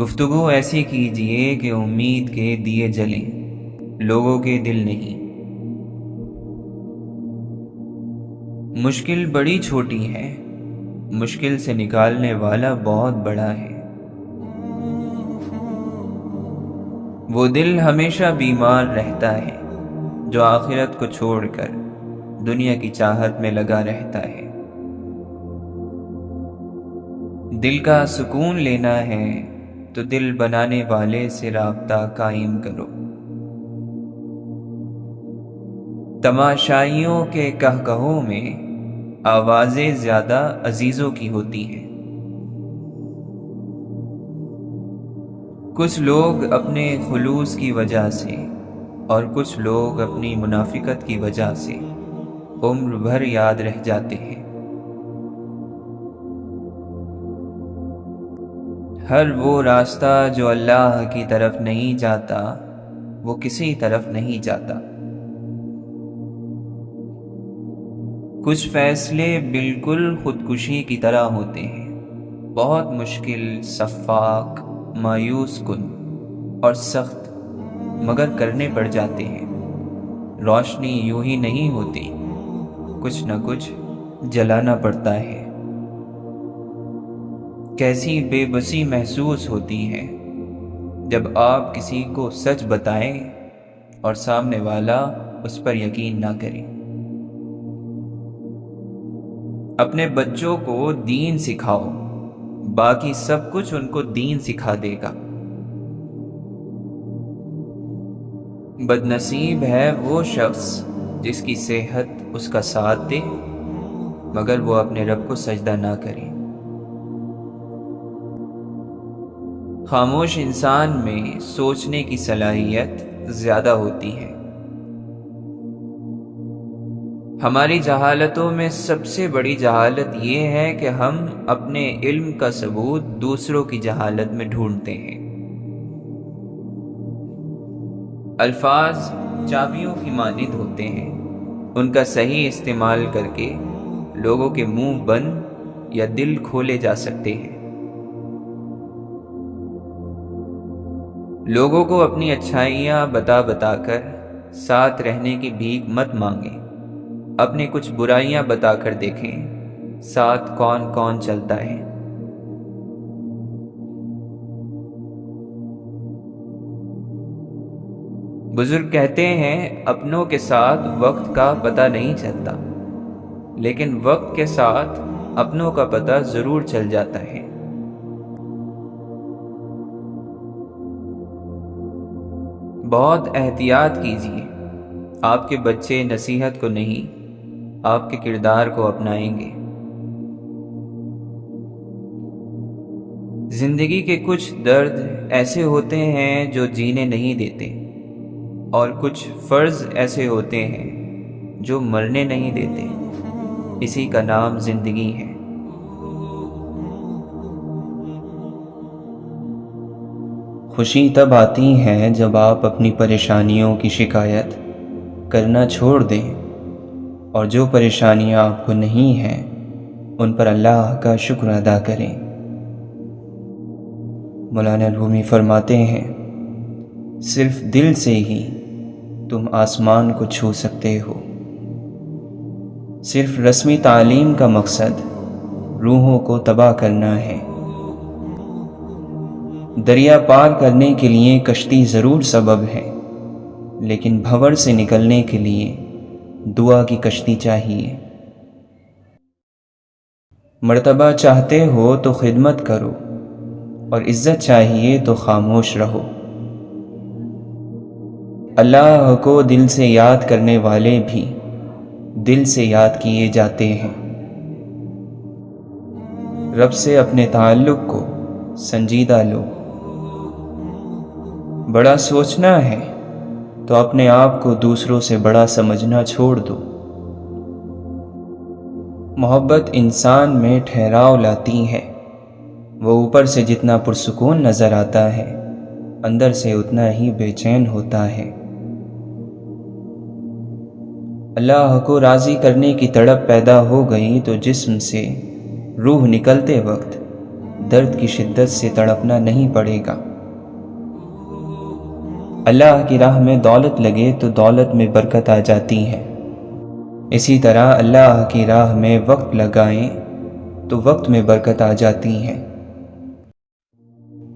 گفتگو ایسی کیجیے کہ امید کے دیے جلیں، لوگوں کے دل نہیں۔ مشکل بڑی چھوٹی ہے، مشکل سے نکالنے والا بہت بڑا ہے۔ وہ دل ہمیشہ بیمار رہتا ہے جو آخرت کو چھوڑ کر دنیا کی چاہت میں لگا رہتا ہے۔ دل کا سکون لینا ہے تو دل بنانے والے سے رابطہ قائم کرو۔ تماشائیوں کے کہکہوں میں آوازیں زیادہ عزیزوں کی ہوتی ہیں۔ کچھ لوگ اپنے خلوص کی وجہ سے اور کچھ لوگ اپنی منافقت کی وجہ سے عمر بھر یاد رہ جاتے ہیں۔ ہر وہ راستہ جو اللہ کی طرف نہیں جاتا وہ کسی طرف نہیں جاتا۔ کچھ فیصلے بالکل خودکشی کی طرح ہوتے ہیں، بہت مشکل، شفاق، مایوس کن اور سخت، مگر کرنے پڑ جاتے ہیں۔ روشنی یوں ہی نہیں ہوتی، کچھ نہ کچھ جلانا پڑتا ہے۔ کیسی بے بسی محسوس ہوتی ہے جب آپ کسی کو سچ بتائیں اور سامنے والا اس پر یقین نہ کرے۔ اپنے بچوں کو دین سکھاؤ، باقی سب کچھ ان کو دین سکھا دے گا۔ بد نصیب ہے وہ شخص جس کی صحت اس کا ساتھ دے مگر وہ اپنے رب کو سجدہ نہ کرے۔ خاموش انسان میں سوچنے کی صلاحیت زیادہ ہوتی ہے۔ ہماری جہالتوں میں سب سے بڑی جہالت یہ ہے کہ ہم اپنے علم کا ثبوت دوسروں کی جہالت میں ڈھونڈتے ہیں۔ الفاظ چابیوں کی مانند ہوتے ہیں، ان کا صحیح استعمال کر کے لوگوں کے منہ بند یا دل کھولے جا سکتے ہیں۔ لوگوں کو اپنی اچھائیاں بتا بتا کر ساتھ رہنے کی بھیک مت مانگیں، اپنی کچھ برائیاں بتا کر دیکھیں ساتھ کون کون چلتا ہے۔ بزرگ کہتے ہیں اپنوں کے ساتھ وقت کا پتہ نہیں چلتا، لیکن وقت کے ساتھ اپنوں کا پتہ ضرور چل جاتا ہے۔ بہت احتیاط کیجیے، آپ کے بچے نصیحت کو نہیں آپ کے کردار کو اپنائیں گے۔ زندگی کے کچھ درد ایسے ہوتے ہیں جو جینے نہیں دیتے، اور کچھ فرض ایسے ہوتے ہیں جو مرنے نہیں دیتے، اسی کا نام زندگی ہے۔ خوشی تب آتی ہے جب آپ اپنی پریشانیوں کی شکایت کرنا چھوڑ دیں اور جو پریشانیاں آپ کو نہیں ہیں ان پر اللہ کا شکر ادا کریں۔ مولانا رومی فرماتے ہیں صرف دل سے ہی تم آسمان کو چھو سکتے ہو۔ صرف رسمی تعلیم کا مقصد روحوں کو تباہ کرنا ہے۔ دریا پار کرنے کے لیے کشتی ضرور سبب ہے، لیکن بھنور سے نکلنے کے لیے دعا کی کشتی چاہیے۔ مرتبہ چاہتے ہو تو خدمت کرو اور عزت چاہیے تو خاموش رہو۔ اللہ کو دل سے یاد کرنے والے بھی دل سے یاد کیے جاتے ہیں۔ رب سے اپنے تعلق کو سنجیدہ لو۔ بڑا سوچنا ہے تو اپنے آپ کو دوسروں سے بڑا سمجھنا چھوڑ دو۔ محبت انسان میں ٹھہراؤ لاتی ہے، وہ اوپر سے جتنا پرسکون نظر آتا ہے اندر سے اتنا ہی بے چین ہوتا ہے۔ اللہ کو راضی کرنے کی تڑپ پیدا ہو گئی تو جسم سے روح نکلتے وقت درد کی شدت سے تڑپنا نہیں پڑے گا۔ اللہ کی راہ میں دولت لگے تو دولت میں برکت آ جاتی ہے، اسی طرح اللہ کی راہ میں وقت لگائیں تو وقت میں برکت آ جاتی ہے۔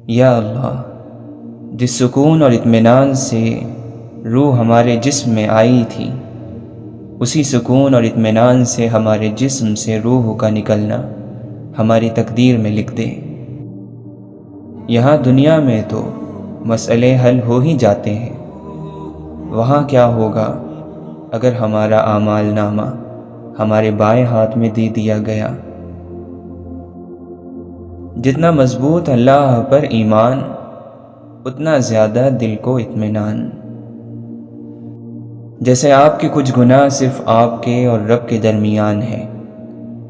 یا اللہ، جس سکون اور اطمینان سے روح ہمارے جسم میں آئی تھی، اسی سکون اور اطمینان سے ہمارے جسم سے روح کا نکلنا ہماری تقدیر میں لکھ دے۔ یہاں دنیا میں تو مسئلے حل ہو ہی جاتے ہیں، وہاں کیا ہوگا اگر ہمارا اعمال نامہ ہمارے بائیں ہاتھ میں دے دیا گیا؟ جتنا مضبوط اللہ پر ایمان، اتنا زیادہ دل کو اطمینان۔ جیسے آپ کے کچھ گناہ صرف آپ کے اور رب کے درمیان ہیں،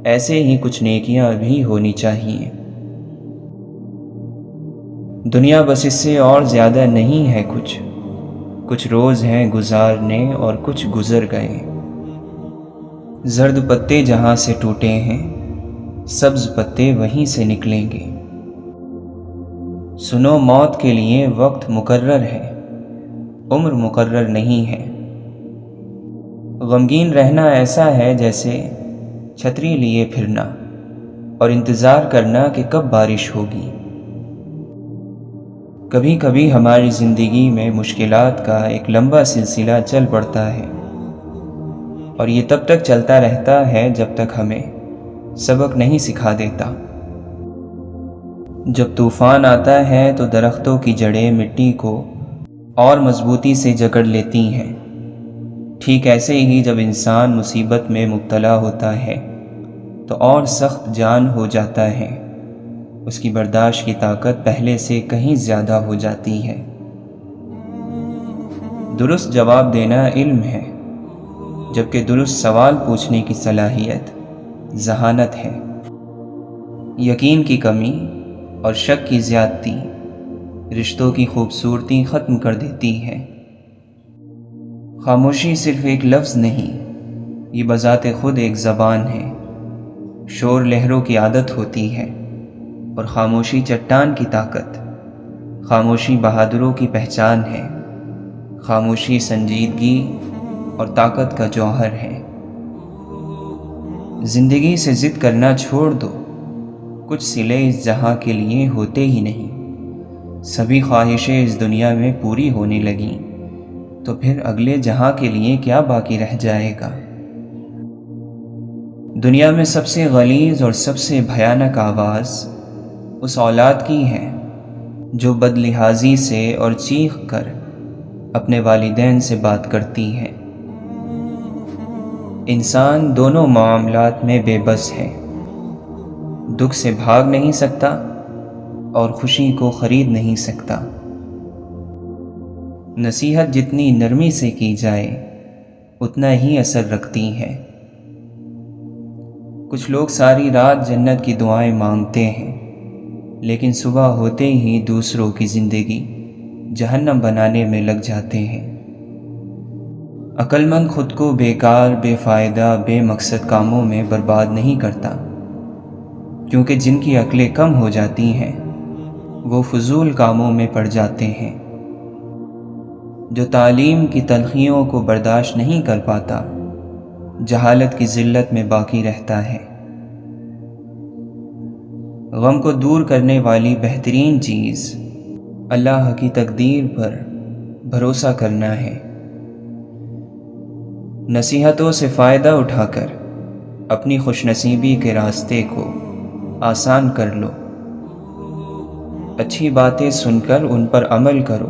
ایسے ہی کچھ نیکیاں بھی ہونی چاہیے۔ دنیا بس اس سے اور زیادہ نہیں ہے، کچھ روز ہیں گزارنے اور کچھ گزر گئے۔ زرد پتے جہاں سے ٹوٹے ہیں، سبز پتے وہیں سے نکلیں گے۔ سنو، موت کے لیے وقت مقرر ہے، عمر مقرر نہیں ہے۔ غمگین رہنا ایسا ہے جیسے چھتری لیے پھرنا اور انتظار کرنا کہ کب بارش ہوگی۔ کبھی کبھی ہماری زندگی میں مشکلات کا ایک لمبا سلسلہ چل پڑتا ہے، اور یہ تب تک چلتا رہتا ہے جب تک ہمیں سبق نہیں سکھا دیتا۔ جب طوفان آتا ہے تو درختوں کی جڑیں مٹی کو اور مضبوطی سے جکڑ لیتی ہیں، ٹھیک ایسے ہی جب انسان مصیبت میں مبتلا ہوتا ہے تو اور سخت جان ہو جاتا ہے، اس کی برداشت کی طاقت پہلے سے کہیں زیادہ ہو جاتی ہے۔ درست جواب دینا علم ہے، جبکہ درست سوال پوچھنے کی صلاحیت ذہانت ہے۔ یقین کی کمی اور شک کی زیادتی رشتوں کی خوبصورتی ختم کر دیتی ہے۔ خاموشی صرف ایک لفظ نہیں، یہ بذات خود ایک زبان ہے۔ شور لہروں کی عادت ہوتی ہے اور خاموشی چٹان کی طاقت۔ خاموشی بہادروں کی پہچان ہے، خاموشی سنجیدگی اور طاقت کا جوہر ہے۔ زندگی سے ضد کرنا چھوڑ دو، کچھ صلے اس جہاں کے لیے ہوتے ہی نہیں۔ سبھی خواہشیں اس دنیا میں پوری ہونے لگیں تو پھر اگلے جہاں کے لیے کیا باقی رہ جائے گا؟ دنیا میں سب سے غلیظ اور سب سے بھیانک آواز اس اولاد کی ہے جو بد لحاظی سے اور چیخ کر اپنے والدین سے بات کرتی ہے۔ انسان دونوں معاملات میں بے بس ہے، دکھ سے بھاگ نہیں سکتا اور خوشی کو خرید نہیں سکتا۔ نصیحت جتنی نرمی سے کی جائے اتنا ہی اثر رکھتی ہے۔ کچھ لوگ ساری رات جنت کی دعائیں مانگتے ہیں، لیکن صبح ہوتے ہی دوسروں کی زندگی جہنم بنانے میں لگ جاتے ہیں۔ عقل مند خود کو بیکار، بے فائدہ، بے مقصد کاموں میں برباد نہیں کرتا، کیونکہ جن کی عقلیں کم ہو جاتی ہیں وہ فضول کاموں میں پڑ جاتے ہیں۔ جو تعلیم کی تلخیوں کو برداشت نہیں کر پاتا، جہالت کی ذلت میں باقی رہتا ہے۔ غم کو دور کرنے والی بہترین چیز اللہ کی تقدیر پر بھروسہ کرنا ہے۔ نصیحتوں سے فائدہ اٹھا کر اپنی خوش نصیبی کے راستے کو آسان کر لو۔ اچھی باتیں سن کر ان پر عمل کرو،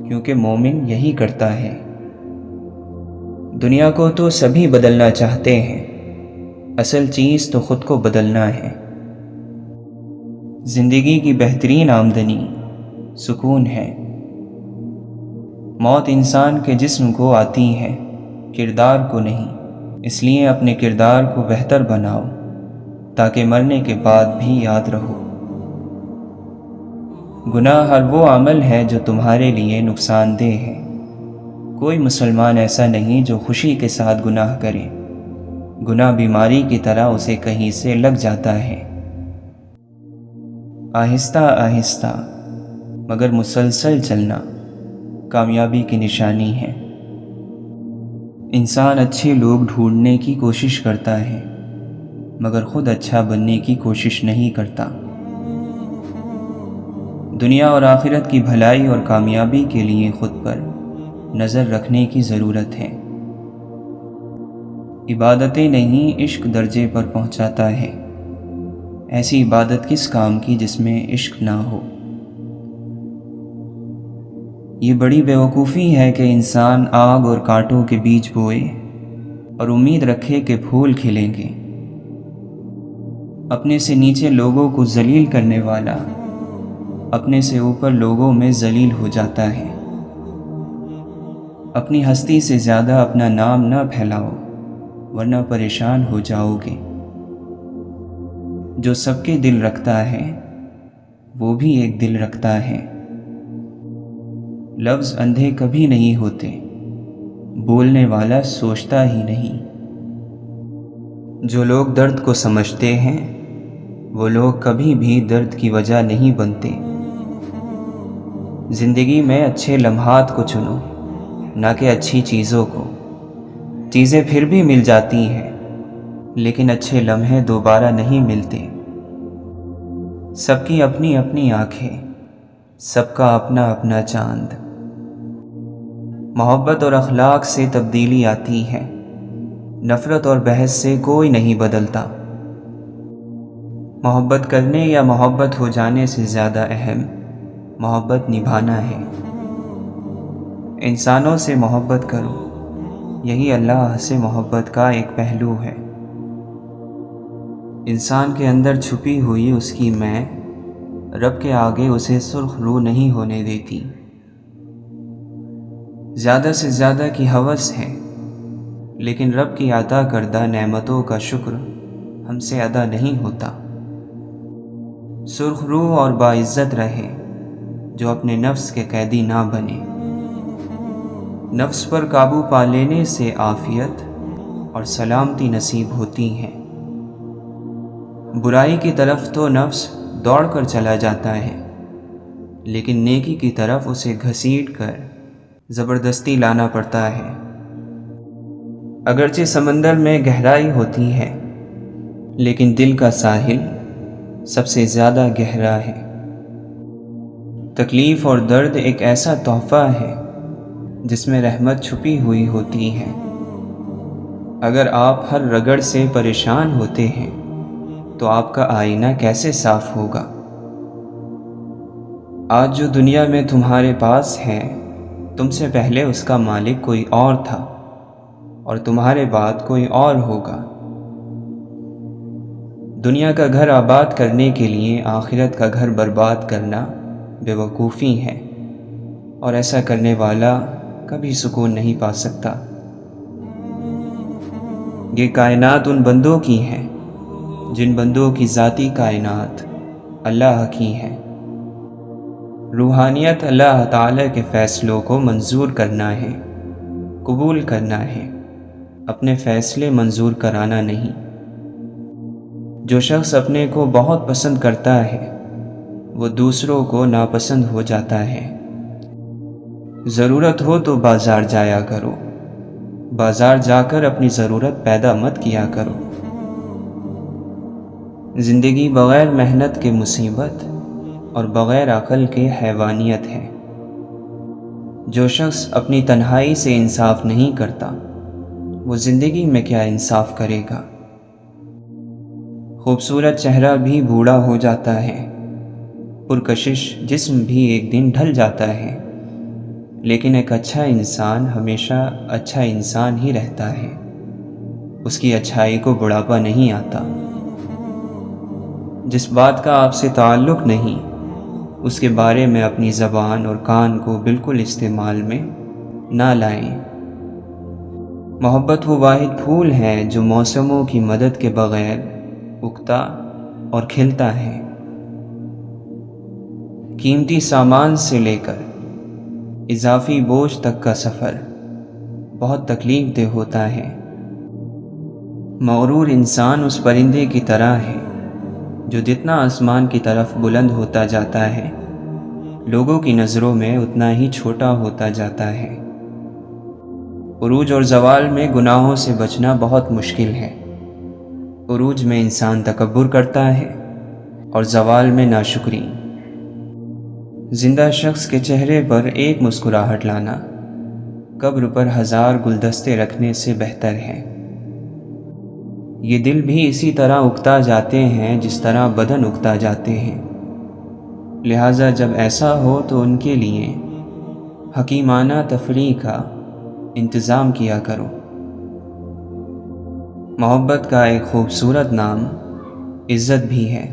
کیونکہ مومن یہی کرتا ہے۔ دنیا کو تو سبھی بدلنا چاہتے ہیں، اصل چیز تو خود کو بدلنا ہے۔ زندگی کی بہترین آمدنی سکون ہے۔ موت انسان کے جسم کو آتی ہے، کردار کو نہیں، اس لیے اپنے کردار کو بہتر بناؤ تاکہ مرنے کے بعد بھی یاد رہو۔ گناہ ہر وہ عمل ہے جو تمہارے لیے نقصان دہ ہے۔ کوئی مسلمان ایسا نہیں جو خوشی کے ساتھ گناہ کرے، گناہ بیماری کی طرح اسے کہیں سے لگ جاتا ہے۔ آہستہ آہستہ مگر مسلسل چلنا کامیابی کی نشانی ہے۔ انسان اچھے لوگ ڈھونڈنے کی کوشش کرتا ہے مگر خود اچھا بننے کی کوشش نہیں کرتا۔ دنیا اور آخرت کی بھلائی اور کامیابی کے لیے خود پر نظر رکھنے کی ضرورت ہے۔ عبادتیں نہیں عشق درجے پر پہنچاتا ہے۔ ایسی عبادت کس کام کی جس میں عشق نہ ہو؟ یہ بڑی بیوقوفی ہے کہ انسان آگ اور کانٹوں کے بیج بوئے اور امید رکھے کہ پھول کھلیں گے۔ اپنے سے نیچے لوگوں کو ذلیل کرنے والا اپنے سے اوپر لوگوں میں ذلیل ہو جاتا ہے۔ اپنی ہستی سے زیادہ اپنا نام نہ پھیلاؤ ورنہ پریشان ہو جاؤ گے۔ جو سب کے دل رکھتا ہے وہ بھی ایک دل رکھتا ہے۔ لفظ اندھے کبھی نہیں ہوتے، بولنے والا سوچتا ہی نہیں۔ جو لوگ درد کو سمجھتے ہیں وہ لوگ کبھی بھی درد کی وجہ نہیں بنتے۔ زندگی میں اچھے لمحات کو چنو نہ کہ اچھی چیزوں کو۔ چیزیں پھر بھی مل جاتی ہیں لیکن اچھے لمحے دوبارہ نہیں ملتے۔ سب کی اپنی اپنی آنکھیں، سب کا اپنا اپنا چاند۔ محبت اور اخلاق سے تبدیلی آتی ہے، نفرت اور بحث سے کوئی نہیں بدلتا۔ محبت کرنے یا محبت ہو جانے سے زیادہ اہم محبت نبھانا ہے۔ انسانوں سے محبت کرو، یہی اللہ سے محبت کا ایک پہلو ہے۔ انسان کے اندر چھپی ہوئی اس کی میں رب کے آگے اسے سرخ رو نہیں ہونے دیتی۔ زیادہ سے زیادہ کی ہوس ہے لیکن رب کی عطا کردہ نعمتوں کا شکر ہم سے ادا نہیں ہوتا۔ سرخ رو اور باعزت رہے جو اپنے نفس کے قیدی نہ بنے۔ نفس پر قابو پا لینے سے عافیت اور سلامتی نصیب ہوتی ہے۔ برائی کی طرف تو نفس دوڑ کر چلا جاتا ہے لیکن نیکی کی طرف اسے گھسیٹ کر زبردستی لانا پڑتا ہے۔ اگرچہ سمندر میں گہرائی ہوتی ہے لیکن دل کا ساحل سب سے زیادہ گہرا ہے۔ تکلیف اور درد ایک ایسا تحفہ ہے جس میں رحمت چھپی ہوئی ہوتی ہے۔ اگر آپ ہر رگڑ سے پریشان ہوتے ہیں تو آپ کا آئینہ کیسے صاف ہوگا؟ آج جو دنیا میں تمہارے پاس ہے تم سے پہلے اس کا مالک کوئی اور تھا اور تمہارے بعد کوئی اور ہوگا۔ دنیا کا گھر آباد کرنے کے لیے آخرت کا گھر برباد کرنا بے وقوفی ہے، اور ایسا کرنے والا کبھی سکون نہیں پا سکتا۔ یہ کائنات ان بندوں کی ہے جن بندوں کی ذاتی کائنات اللہ کی ہے۔ روحانیت اللہ تعالیٰ کے فیصلوں کو منظور کرنا ہے، قبول کرنا ہے، اپنے فیصلے منظور کرانا نہیں۔ جو شخص اپنے کو بہت پسند کرتا ہے وہ دوسروں کو ناپسند ہو جاتا ہے۔ ضرورت ہو تو بازار جایا کرو، بازار جا کر اپنی ضرورت پیدا مت کیا کرو۔ زندگی بغیر محنت کے مصیبت اور بغیر عقل کے حیوانیت ہے۔ جو شخص اپنی تنہائی سے انصاف نہیں کرتا وہ زندگی میں کیا انصاف کرے گا؟ خوبصورت چہرہ بھی بوڑھا ہو جاتا ہے، پرکشش جسم بھی ایک دن ڈھل جاتا ہے، لیکن ایک اچھا انسان ہمیشہ اچھا انسان ہی رہتا ہے۔ اس کی اچھائی کو بڑھاپا نہیں آتا۔ جس بات کا آپ سے تعلق نہیں اس کے بارے میں اپنی زبان اور کان کو بالکل استعمال میں نہ لائیں۔ محبت وہ واحد پھول ہے جو موسموں کی مدد کے بغیر اگتا اور کھلتا ہے۔ قیمتی سامان سے لے کر اضافی بوجھ تک کا سفر بہت تکلیف دہ ہوتا ہے۔ مغرور انسان اس پرندے کی طرح ہے جو جتنا آسمان کی طرف بلند ہوتا جاتا ہے لوگوں کی نظروں میں اتنا ہی چھوٹا ہوتا جاتا ہے۔ عروج اور زوال میں گناہوں سے بچنا بہت مشکل ہے۔ عروج میں انسان تکبر کرتا ہے اور زوال میں ناشکری۔ زندہ شخص کے چہرے پر ایک مسکراہٹ لانا قبر پر 1000 گلدستے رکھنے سے بہتر ہے۔ یہ دل بھی اسی طرح اکتا جاتے ہیں جس طرح بدن اکتا جاتے ہیں، لہٰذا جب ایسا ہو تو ان کے لیے حکیمانہ تفریح کا انتظام کیا کرو۔ محبت کا ایک خوبصورت نام عزت بھی ہے۔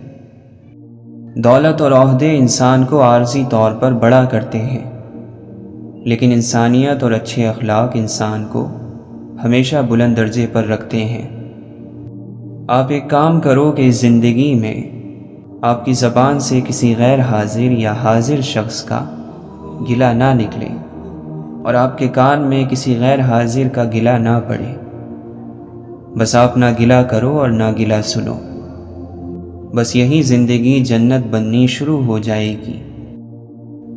دولت اور عہدے انسان کو عارضی طور پر بڑا کرتے ہیں، لیکن انسانیت اور اچھے اخلاق انسان کو ہمیشہ بلند درجے پر رکھتے ہیں۔ آپ ایک کام کرو کہ اس زندگی میں آپ کی زبان سے کسی غیر حاضر یا حاضر شخص کا گلہ نہ نکلے، اور آپ کے کان میں کسی غیر حاضر کا گلہ نہ پڑے۔ بس آپ نہ گلہ کرو اور نہ گلہ سنو، بس یہی زندگی جنت بننی شروع ہو جائے گی۔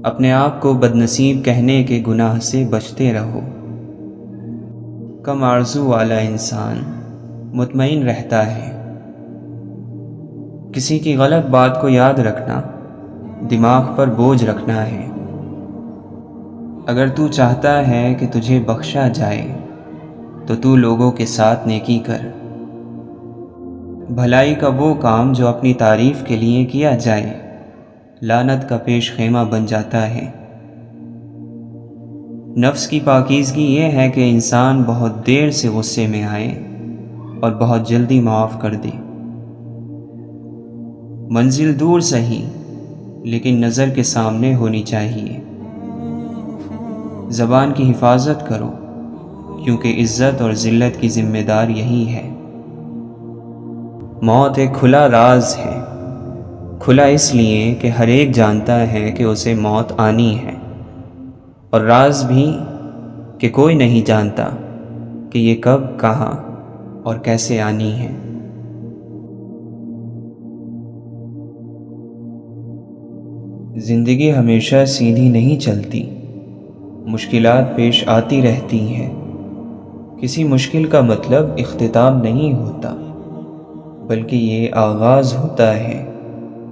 اپنے آپ کو بدنصیب کہنے کے گناہ سے بچتے رہو۔ کم آرزو والا انسان مطمئن رہتا ہے۔ کسی کی غلط بات کو یاد رکھنا دماغ پر بوجھ رکھنا ہے۔ اگر تو چاہتا ہے کہ تجھے بخشا جائے تو تو لوگوں کے ساتھ نیکی کر۔ بھلائی کا وہ کام جو اپنی تعریف کے لیے کیا جائے لعنت کا پیش خیمہ بن جاتا ہے۔ نفس کی پاکیزگی یہ ہے کہ انسان بہت دیر سے غصے میں آئے اور بہت جلدی معاف کر دے۔ منزل دور سہی لیکن نظر کے سامنے ہونی چاہیے۔ زبان کی حفاظت کرو کیونکہ عزت اور ذلت کی ذمہ دار یہی ہے۔ موت ایک کھلا راز ہے، کھلا اس لیے کہ ہر ایک جانتا ہے کہ اسے موت آنی ہے، اور راز بھی کہ کوئی نہیں جانتا کہ یہ کب، کہاں اور کیسے آنی ہے۔ زندگی ہمیشہ سیدھی نہیں چلتی، مشکلات پیش آتی رہتی ہیں۔ کسی مشکل کا مطلب اختتام نہیں ہوتا، بلکہ یہ آغاز ہوتا ہے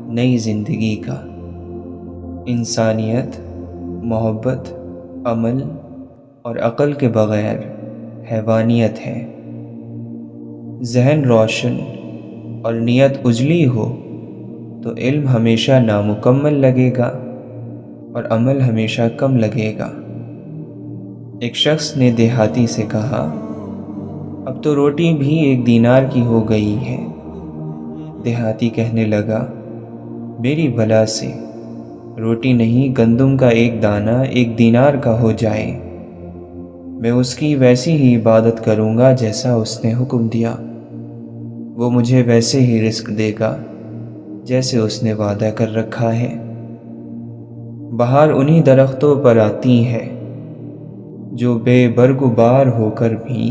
نئی زندگی کا۔ انسانیت، محبت، عمل اور عقل کے بغیر حیوانیت ہے۔ ذہن روشن اور نیت اجلی ہو تو علم ہمیشہ نامکمل لگے گا اور عمل ہمیشہ کم لگے گا۔ ایک شخص نے دیہاتی سے کہا، اب تو روٹی بھی 1 دینار کی ہو گئی ہے۔ دیہاتی کہنے لگا، میری بلا سے روٹی نہیں گندم کا 1 دانہ 1 دینار کا ہو جائے، میں اس کی ویسی ہی عبادت کروں گا جیسا اس نے حکم دیا، وہ مجھے ویسے ہی رزق دے گا جیسے اس نے وعدہ کر رکھا ہے۔ بہار انہی درختوں پر آتی ہے جو بے برگ و بار ہو کر بھی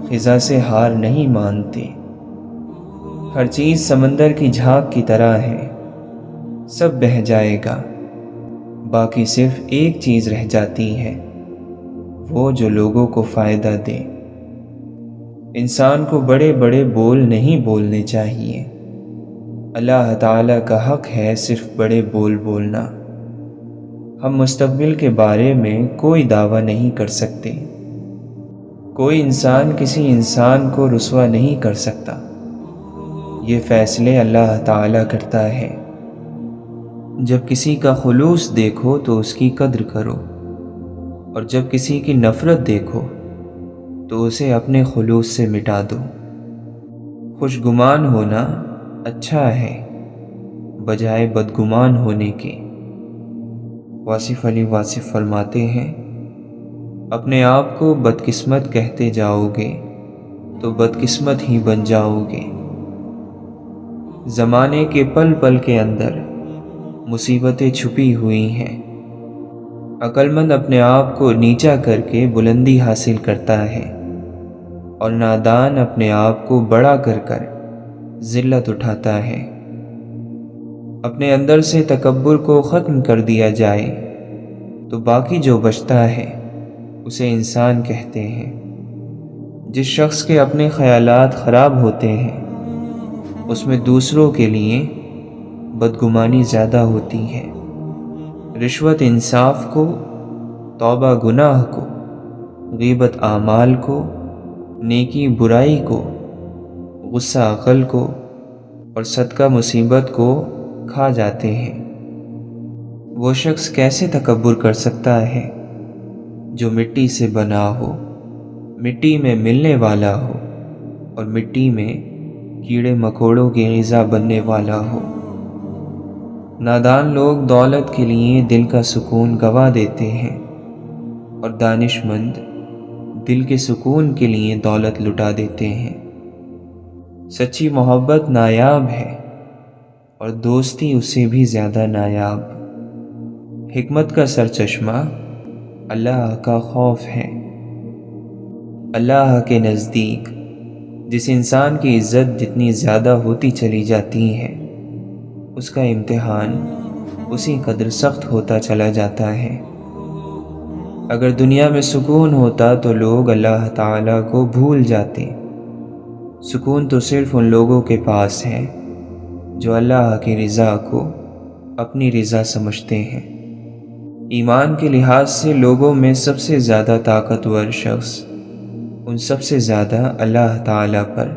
خزاں سے ہار نہیں مانتے۔ ہر چیز سمندر کی جھاگ کی طرح ہے، سب بہہ جائے گا، باقی صرف ایک چیز رہ جاتی ہے، وہ جو لوگوں کو فائدہ دے۔ انسان کو بڑے بڑے بول نہیں بولنے چاہیے، اللہ تعالیٰ کا حق ہے صرف بڑے بول بولنا۔ ہم مستقبل کے بارے میں کوئی دعویٰ نہیں کر سکتے، کوئی انسان کسی انسان کو رسوا نہیں کر سکتا، یہ فیصلے اللہ تعالیٰ کرتا ہے۔ جب کسی کا خلوص دیکھو تو اس کی قدر کرو، اور جب کسی کی نفرت دیکھو تو اسے اپنے خلوص سے مٹا دو۔ خوشگمان ہونا اچھا ہے بجائے بدگمان ہونے کے۔ واصف علی واصف فرماتے ہیں، اپنے آپ کو بدقسمت کہتے جاؤ گے تو بدقسمت ہی بن جاؤ گے۔ زمانے کے پل پل کے اندر مصیبتیں چھپی ہوئی ہیں۔ عقل مند اپنے آپ کو نیچا کر کے بلندی حاصل کرتا ہے، اور نادان اپنے آپ کو بڑا کر کر ذلت اٹھاتا ہے۔ اپنے اندر سے تکبر کو ختم کر دیا جائے تو باقی جو بچتا ہے اسے انسان کہتے ہیں۔ جس شخص کے اپنے خیالات خراب ہوتے ہیں اس میں دوسروں کے لیے بدگمانی زیادہ ہوتی ہے۔ رشوت انصاف کو، توبہ گناہ کو، غیبت اعمال کو، نیکی برائی کو، غصہ عقل کو اور صدقہ مصیبت کو کھا جاتے ہیں۔ وہ شخص کیسے تکبر کر سکتا ہے جو مٹی سے بنا ہو، مٹی میں ملنے والا ہو اور مٹی میں کیڑے مکوڑوں کی غذا بننے والا ہو۔ نادان لوگ دولت کے لیے دل کا سکون گنوا دیتے ہیں اور دانش مند دل کے سکون کے لیے دولت لٹا دیتے ہیں۔ سچی محبت نایاب ہے اور دوستی اس سے بھی زیادہ نایاب۔ حکمت کا سرچشمہ اللہ کا خوف ہے۔ اللہ کے نزدیک جس انسان کی عزت جتنی زیادہ ہوتی چلی جاتی ہے اس کا امتحان اسی قدر سخت ہوتا چلا جاتا ہے۔ اگر دنیا میں سکون ہوتا تو لوگ اللہ تعالیٰ کو بھول جاتے۔ سکون تو صرف ان لوگوں کے پاس ہے جو اللہ کی رضا کو اپنی رضا سمجھتے ہیں۔ ایمان کے لحاظ سے لوگوں میں سب سے زیادہ طاقتور شخص ان سب سے زیادہ اللہ تعالیٰ پر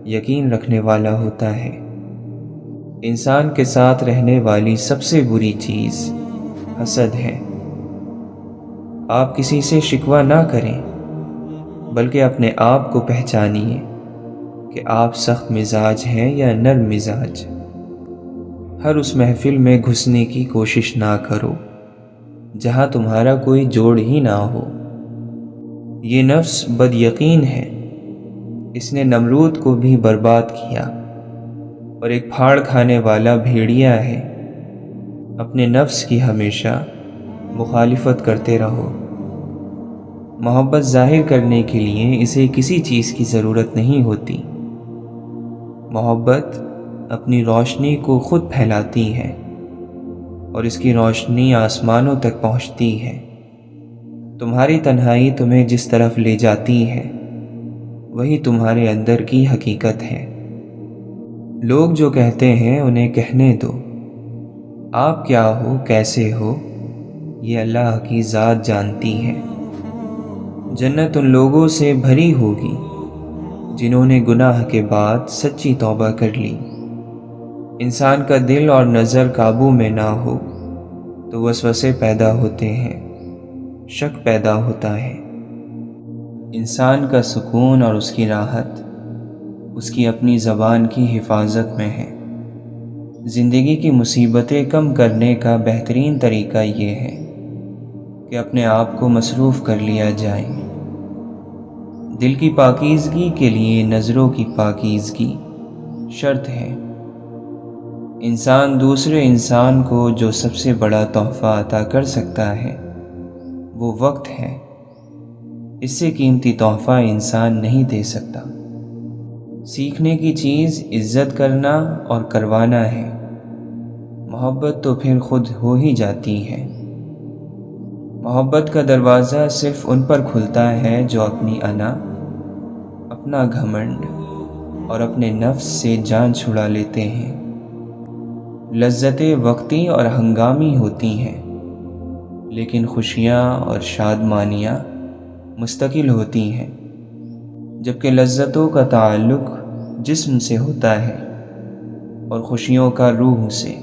یقین رکھنے والا ہوتا ہے۔ انسان کے ساتھ رہنے والی سب سے بری چیز حسد ہے۔ آپ کسی سے شکوہ نہ کریں بلکہ اپنے آپ کو پہچانیے کہ آپ سخت مزاج ہیں یا نرم مزاج۔ ہر اس محفل میں گھسنے کی کوشش نہ کرو جہاں تمہارا کوئی جوڑ ہی نہ ہو۔ یہ نفس بد یقین ہے، اس نے نمرود کو بھی برباد کیا اور ایک پھاڑ کھانے والا بھیڑیا ہے۔ اپنے نفس کی ہمیشہ مخالفت کرتے رہو۔ محبت ظاہر کرنے کے لیے اسے کسی چیز کی ضرورت نہیں ہوتی۔ محبت اپنی روشنی کو خود پھیلاتی ہے اور اس کی روشنی آسمانوں تک پہنچتی ہے۔ تمہاری تنہائی تمہیں جس طرف لے جاتی ہے وہی تمہارے اندر کی حقیقت ہے۔ لوگ جو کہتے ہیں انہیں کہنے دو، آپ کیا ہو، کیسے ہو، یہ اللہ کی ذات جانتی ہے۔ جنت ان لوگوں سے بھری ہوگی جنہوں نے گناہ کے بعد سچی توبہ کر لی۔ انسان کا دل اور نظر قابو میں نہ ہو تو وسوسے پیدا ہوتے ہیں، شک پیدا ہوتا ہے۔ انسان کا سکون اور اس کی راحت اس کی اپنی زبان کی حفاظت میں ہے۔ زندگی کی مصیبتیں کم کرنے کا بہترین طریقہ یہ ہے کہ اپنے آپ کو مصروف کر لیا جائے۔ دل کی پاکیزگی کے لیے نظروں کی پاکیزگی شرط ہے۔ انسان دوسرے انسان کو جو سب سے بڑا تحفہ عطا کر سکتا ہے وہ وقت ہے۔ اس سے قیمتی تحفہ انسان نہیں دے سکتا۔ سیکھنے کی چیز عزت کرنا اور کروانا ہے۔ محبت تو پھر خود ہو ہی جاتی ہے۔ محبت کا دروازہ صرف ان پر کھلتا ہے جو اپنی انا، اپنا گھمنڈ اور اپنے نفس سے جان چھڑا لیتے ہیں۔ لذتیں وقتی اور ہنگامی ہوتی ہیں لیکن خوشیاں اور شادمانیاں مستقل ہوتی ہیں، جبکہ لذتوں کا تعلق جسم سے ہوتا ہے اور خوشیوں کا روح سے۔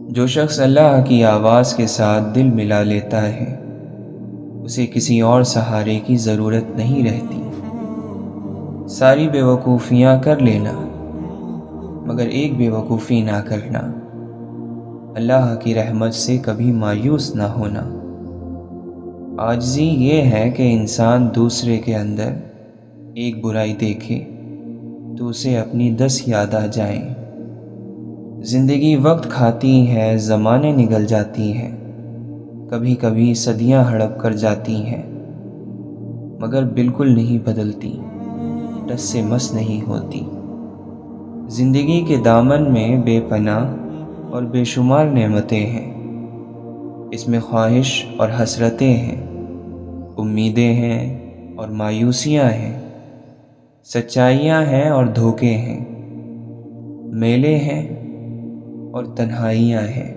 جو شخص اللہ کی آواز کے ساتھ دل ملا لیتا ہے اسے کسی اور سہارے کی ضرورت نہیں رہتی۔ ساری بے وقوفیاں کر لینا مگر ایک بے وقوفی نہ کرنا۔ اللہ کی رحمت سے کبھی مایوس نہ ہونا۔ عاجزی یہ ہے کہ انسان دوسرے کے اندر ایک برائی دیکھے تو اسے اپنی 10 یاد آ جائیں۔ زندگی وقت کھاتی ہے، زمانے نگل جاتی ہیں، کبھی کبھی صدیاں ہڑپ کر جاتی ہیں مگر بالکل نہیں بدلتی، ٹس سے مس نہیں ہوتی۔ زندگی کے دامن میں بے پناہ اور بے شمار نعمتیں ہیں۔ اس میں خواہش اور حسرتیں ہیں، امیدیں ہیں اور مایوسیاں ہیں، سچائیاں ہیں اور دھوکے ہیں، میلے ہیں اور تنہائیاں ہیں۔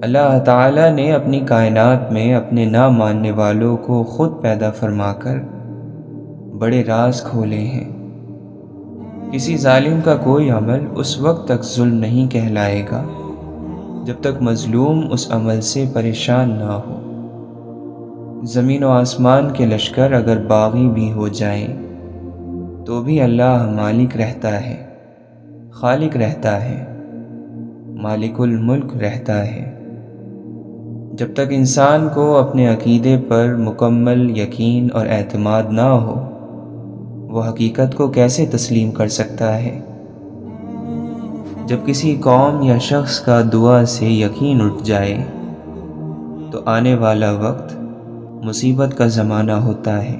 اللہ تعالیٰ نے اپنی کائنات میں اپنے نہ ماننے والوں کو خود پیدا فرما کر بڑے راز کھولے ہیں۔ کسی ظالم کا کوئی عمل اس وقت تک ظلم نہیں کہلائے گا جب تک مظلوم اس عمل سے پریشان نہ ہو۔ زمین و آسمان کے لشکر اگر باغی بھی ہو جائیں تو بھی اللہ مالک رہتا ہے، خالق رہتا ہے، مالک الملک رہتا ہے۔ جب تک انسان کو اپنے عقیدے پر مکمل یقین اور اعتماد نہ ہو، وہ حقیقت کو کیسے تسلیم کر سکتا ہے؟ جب کسی قوم یا شخص کا دعا سے یقین اٹھ جائے تو آنے والا وقت مصیبت کا زمانہ ہوتا ہے۔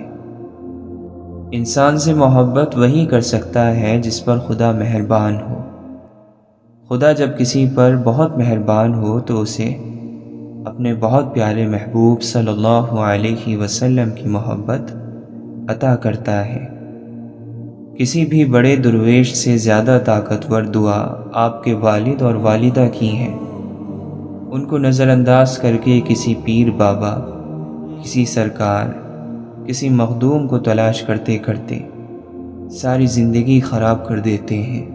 انسان سے محبت وہی کر سکتا ہے جس پر خدا مہربان ہو۔ خدا جب کسی پر بہت مہربان ہو تو اسے اپنے بہت پیارے محبوب صلی اللہ علیہ وسلم کی محبت عطا کرتا ہے۔ کسی بھی بڑے درویش سے زیادہ طاقتور دعا آپ کے والد اور والدہ کی ہیں۔ ان کو نظر انداز کر کے کسی پیر بابا، کسی سرکار، کسی مخدوم کو تلاش کرتے کرتے ساری زندگی خراب کر دیتے ہیں۔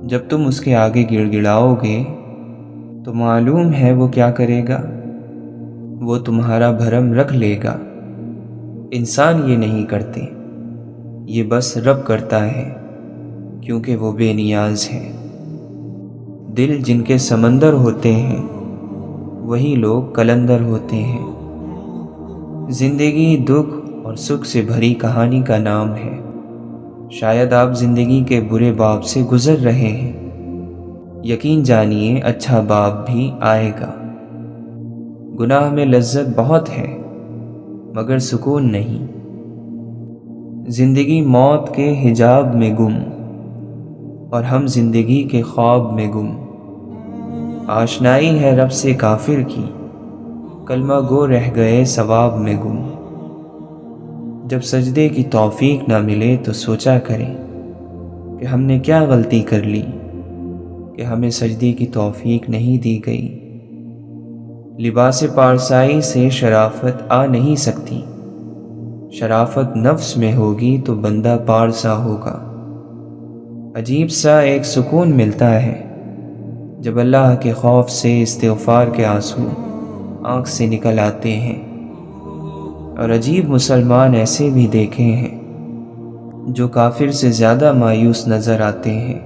جب تم اس کے آگے گڑ گڑاؤ گے تو معلوم ہے وہ کیا کرے گا، وہ تمہارا بھرم رکھ لے گا۔ انسان یہ نہیں کرتے، یہ بس رب کرتا ہے، کیونکہ وہ بے نیاز ہے۔ دل جن کے سمندر ہوتے ہیں وہی لوگ قلندر ہوتے ہیں۔ زندگی دکھ اور سکھ سے بھری کہانی کا نام ہے۔ شاید آپ زندگی کے برے باب سے گزر رہے ہیں، یقین جانیے اچھا باب بھی آئے گا۔ گناہ میں لذت بہت ہے مگر سکون نہیں۔ زندگی موت کے حجاب میں گم اور ہم زندگی کے خواب میں گم۔ آشنائی ہے رب سے کافر کی، کلمہ گو رہ گئے ثواب میں گم۔ جب سجدے کی توفیق نہ ملے تو سوچا کریں کہ ہم نے کیا غلطی کر لی کہ ہمیں سجدے کی توفیق نہیں دی گئی۔ لباس پارسائی سے شرافت آ نہیں سکتی، شرافت نفس میں ہوگی تو بندہ پارسا ہوگا۔ عجیب سا ایک سکون ملتا ہے جب اللہ کے خوف سے استغفار کے آنسو آنکھ سے نکل آتے ہیں، اور عجیب مسلمان ایسے بھی دیکھے ہیں جو کافر سے زیادہ مایوس نظر آتے ہیں۔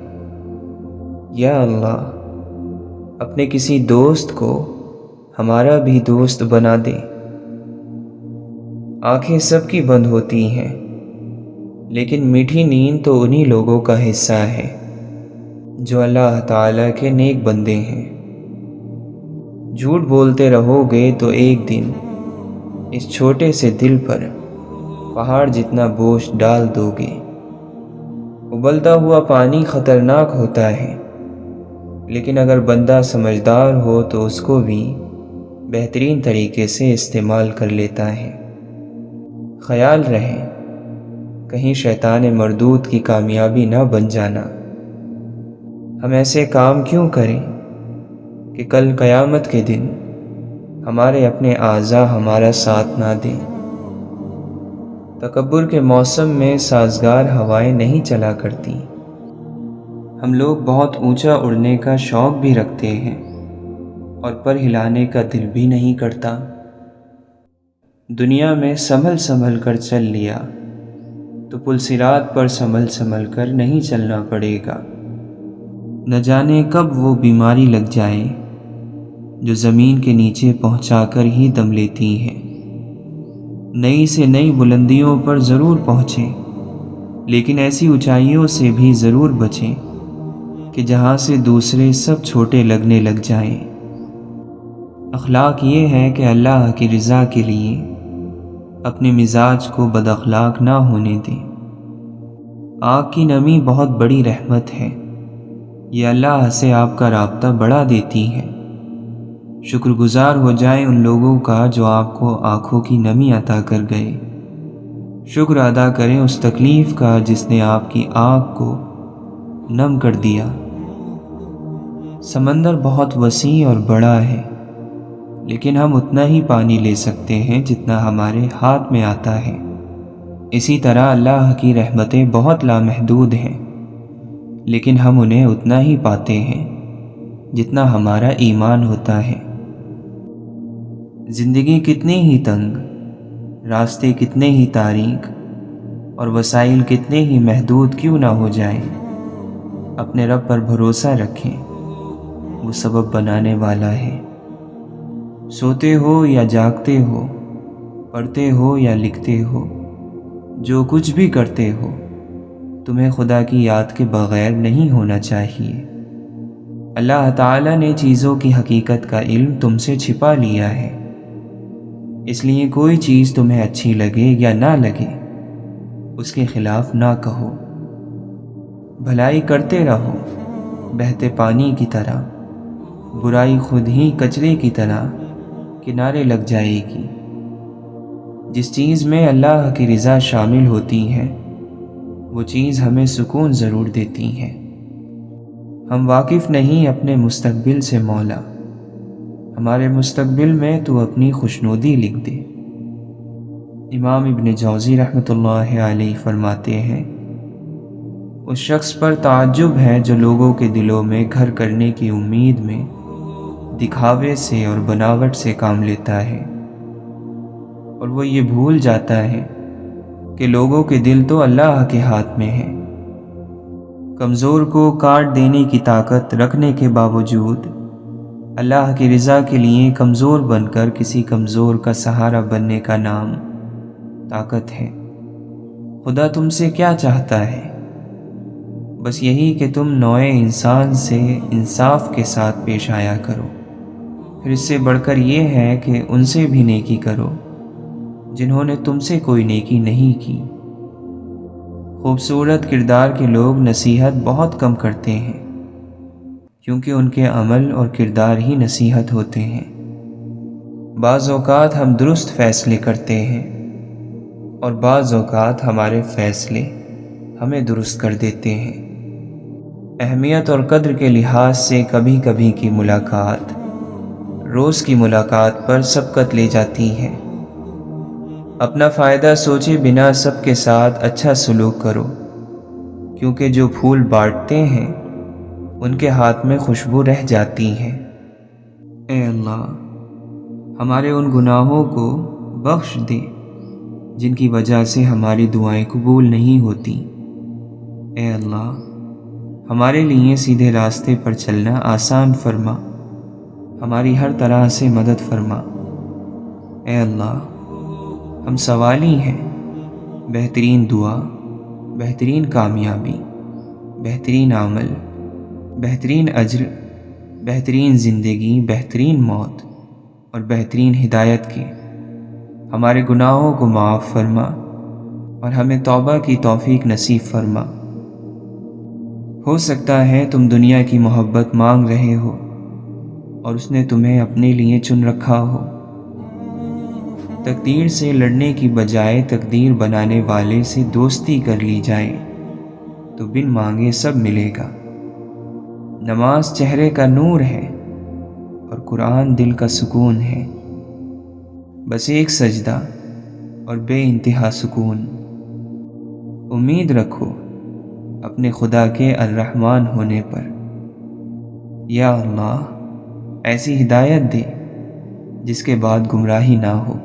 یا اللہ، اپنے کسی دوست کو ہمارا بھی دوست بنا دے۔ آنکھیں سب کی بند ہوتی ہیں لیکن میٹھی نیند تو انہی لوگوں کا حصہ ہے جو اللہ تعالیٰ کے نیک بندے ہیں۔ جھوٹ بولتے رہو گے تو ایک دن اس چھوٹے سے دل پر پہاڑ جتنا بوجھ ڈال دو گے۔ ابلتا ہوا پانی خطرناک ہوتا ہے لیکن اگر بندہ سمجھدار ہو تو اس کو بھی بہترین طریقے سے استعمال کر لیتا ہے۔ خیال رہے کہیں شیطان مردود کی کامیابی نہ بن جانا۔ ہم ایسے کام کیوں کریں کہ کل قیامت کے دن ہمارے اپنے اعضاء ہمارا ساتھ نہ دیں۔ تکبر کے موسم میں سازگار ہوائیں نہیں چلا کرتی۔ ہم لوگ بہت اونچا اڑنے کا شوق بھی رکھتے ہیں اور پر ہلانے کا دل بھی نہیں کرتا۔ دنیا میں سنبھل سنبھل کر چل لیا تو پل صراط پر سنبھل سنبھل کر نہیں چلنا پڑے گا۔ نہ جانے کب وہ بیماری لگ جائے جو زمین کے نیچے پہنچا کر ہی دم لیتی ہے۔ نئی سے نئی بلندیوں پر ضرور پہنچیں لیکن ایسی اونچائیوں سے بھی ضرور بچیں کہ جہاں سے دوسرے سب چھوٹے لگنے لگ جائیں۔ اخلاق یہ ہے کہ اللہ کی رضا کے لیے اپنے مزاج کو بد اخلاق نہ ہونے دیں۔ آنکھ کی نمی بہت بڑی رحمت ہے، یہ اللہ سے آپ کا رابطہ بڑھا دیتی ہے۔ شکر گزار ہو جائیں ان لوگوں کا جو آپ کو آنکھوں کی نمی عطا کر گئے۔ شکر ادا کریں اس تکلیف کا جس نے آپ کی آنکھ کو نم کر دیا۔ سمندر بہت وسیع اور بڑا ہے، لیکن ہم اتنا ہی پانی لے سکتے ہیں جتنا ہمارے ہاتھ میں آتا ہے۔ اسی طرح اللہ کی رحمتیں بہت لامحدود ہیں، لیکن ہم انہیں اتنا ہی پاتے ہیں جتنا ہمارا ایمان ہوتا ہے۔ زندگی کتنی ہی تنگ، راستے کتنے ہی تاریک اور وسائل کتنے ہی محدود کیوں نہ ہو جائیں، اپنے رب پر بھروسہ رکھیں، وہ سبب بنانے والا ہے۔ سوتے ہو یا جاگتے ہو، پڑھتے ہو یا لکھتے ہو، جو کچھ بھی کرتے ہو، تمہیں خدا کی یاد کے بغیر نہیں ہونا چاہیے۔ اللہ تعالیٰ نے چیزوں کی حقیقت کا علم تم سے چھپا لیا ہے، اس لیے کوئی چیز تمہیں اچھی لگے یا نہ لگے، اس کے خلاف نہ کہو۔ بھلائی کرتے رہو بہتے پانی کی طرح، برائی خود ہی کچرے کی طرح کنارے لگ جائے گی۔ جس چیز میں اللہ کی رضا شامل ہوتی ہے وہ چیز ہمیں سکون ضرور دیتی ہے۔ ہم واقف نہیں اپنے مستقبل سے مولا، ہمارے مستقبل میں تو اپنی خوشنودی لکھ دے۔ امام ابن جوزی رحمۃ اللہ علیہ فرماتے ہیں، اس شخص پر تعجب ہے جو لوگوں کے دلوں میں گھر کرنے کی امید میں دکھاوے سے اور بناوٹ سے کام لیتا ہے، اور وہ یہ بھول جاتا ہے کہ لوگوں کے دل تو اللہ کے ہاتھ میں ہیں۔ کمزور کو کاٹ دینے کی طاقت رکھنے کے باوجود اللہ کی رضا کے لیے کمزور بن کر کسی کمزور کا سہارا بننے کا نام طاقت ہے۔ خدا تم سے کیا چاہتا ہے؟ بس یہی کہ تم نوع انسان سے انصاف کے ساتھ پیش آیا کرو، پھر اس سے بڑھ کر یہ ہے کہ ان سے بھی نیکی کرو جنہوں نے تم سے کوئی نیکی نہیں کی۔ خوبصورت کردار کے لوگ نصیحت بہت کم کرتے ہیں، کیونکہ ان کے عمل اور کردار ہی نصیحت ہوتے ہیں۔ بعض اوقات ہم درست فیصلے کرتے ہیں اور بعض اوقات ہمارے فیصلے ہمیں درست کر دیتے ہیں۔ اہمیت اور قدر کے لحاظ سے کبھی کبھی کی ملاقات روز کی ملاقات پر سبقت لے جاتی ہے۔ اپنا فائدہ سوچے بنا سب کے ساتھ اچھا سلوک کرو، کیونکہ جو پھول بانٹتے ہیں ان کے ہاتھ میں خوشبو رہ جاتی ہے۔ اے اللہ، ہمارے ان گناہوں کو بخش دے جن کی وجہ سے ہماری دعائیں قبول نہیں ہوتی۔ اے اللہ، ہمارے لیے سیدھے راستے پر چلنا آسان فرما، ہماری ہر طرح سے مدد فرما۔ اے اللہ، ہم سوالی ہیں، بہترین دعا، بہترین کامیابی، بہترین عمل، بہترین اجر، بہترین زندگی، بہترین موت اور بہترین ہدایت کے ہمارے گناہوں کو معاف فرما اور ہمیں توبہ کی توفیق نصیب فرما۔ ہو سکتا ہے تم دنیا کی محبت مانگ رہے ہو اور اس نے تمہیں اپنے لیے چن رکھا ہو۔ تقدیر سے لڑنے کی بجائے تقدیر بنانے والے سے دوستی کر لی جائے تو بن مانگے سب ملے گا۔ نماز چہرے کا نور ہے اور قرآن دل کا سکون ہے۔ بس ایک سجدہ اور بے انتہا سکون۔ امید رکھو اپنے خدا کے الرحمن ہونے پر۔ یا اللہ، ایسی ہدایت دے جس کے بعد گمراہی نہ ہو۔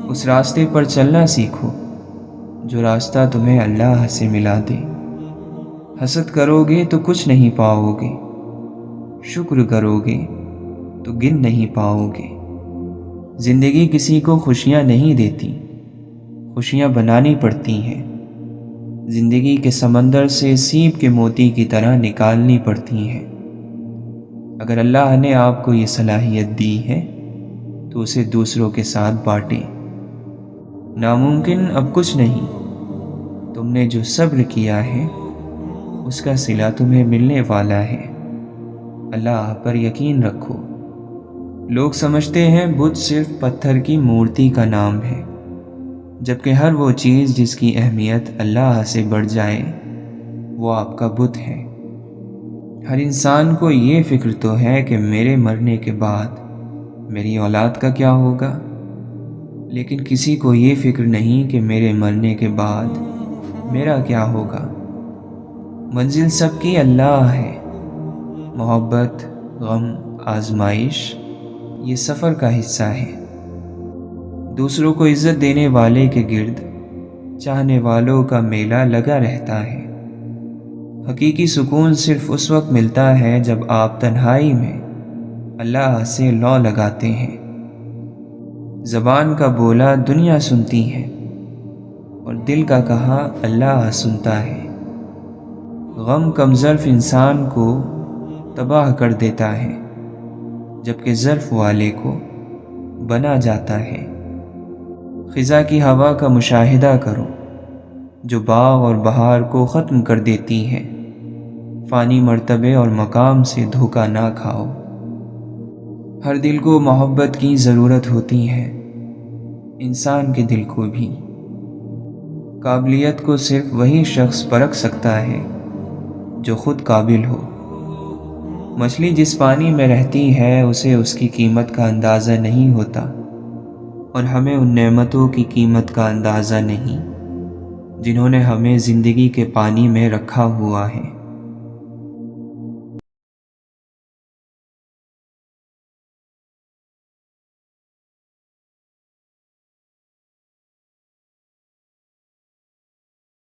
اس راستے پر چلنا سیکھو جو راستہ تمہیں اللہ سے ملا دے۔ حسد کرو گے تو کچھ نہیں پاؤ گے، شکر کرو گے تو گن نہیں پاؤ گے۔ زندگی کسی کو خوشیاں نہیں دیتی، خوشیاں بنانی پڑتی ہیں۔ زندگی کے سمندر سے سیب کے موتی کی طرح نکالنی پڑتی ہیں۔ اگر اللہ نے آپ کو یہ صلاحیت دی ہے تو اسے دوسروں کے ساتھ بانٹیں۔ ناممکن اب کچھ نہیں، تم نے جو صبر کیا ہے اس کا صلہ تمہیں ملنے والا ہے۔ اللہ پر یقین رکھو۔ لوگ سمجھتے ہیں بت صرف پتھر کی مورتی کا نام ہے، جبکہ ہر وہ چیز جس کی اہمیت اللہ سے بڑھ جائے وہ آپ کا بت ہے۔ ہر انسان کو یہ فکر تو ہے کہ میرے مرنے کے بعد میری اولاد کا کیا ہوگا، لیکن کسی کو یہ فکر نہیں کہ میرے مرنے کے بعد میرا کیا ہوگا۔ منزل سب کی اللہ ہے۔ محبت، غم، آزمائش یہ سفر کا حصہ ہے۔ دوسروں کو عزت دینے والے کے گرد چاہنے والوں کا میلہ لگا رہتا ہے۔ حقیقی سکون صرف اس وقت ملتا ہے جب آپ تنہائی میں اللہ سے لو لگاتے ہیں۔ زبان کا بولا دنیا سنتی ہے اور دل کا کہا اللہ سنتا ہے۔ غم کم ظرف انسان کو تباہ کر دیتا ہے، جبکہ ظرف والے کو بنا جاتا ہے۔ خزاں کی ہوا کا مشاہدہ کرو جو باغ اور بہار کو ختم کر دیتی ہے۔ فانی مرتبے اور مقام سے دھوکہ نہ کھاؤ۔ ہر دل کو محبت کی ضرورت ہوتی ہے، انسان کے دل کو بھی۔ قابلیت کو صرف وہی شخص پرکھ سکتا ہے جو خود قابل ہو۔ مچھلی جس پانی میں رہتی ہے اسے اس کی قیمت کا اندازہ نہیں ہوتا، اور ہمیں ان نعمتوں کی قیمت کا اندازہ نہیں جنہوں نے ہمیں زندگی کے پانی میں رکھا ہوا ہے۔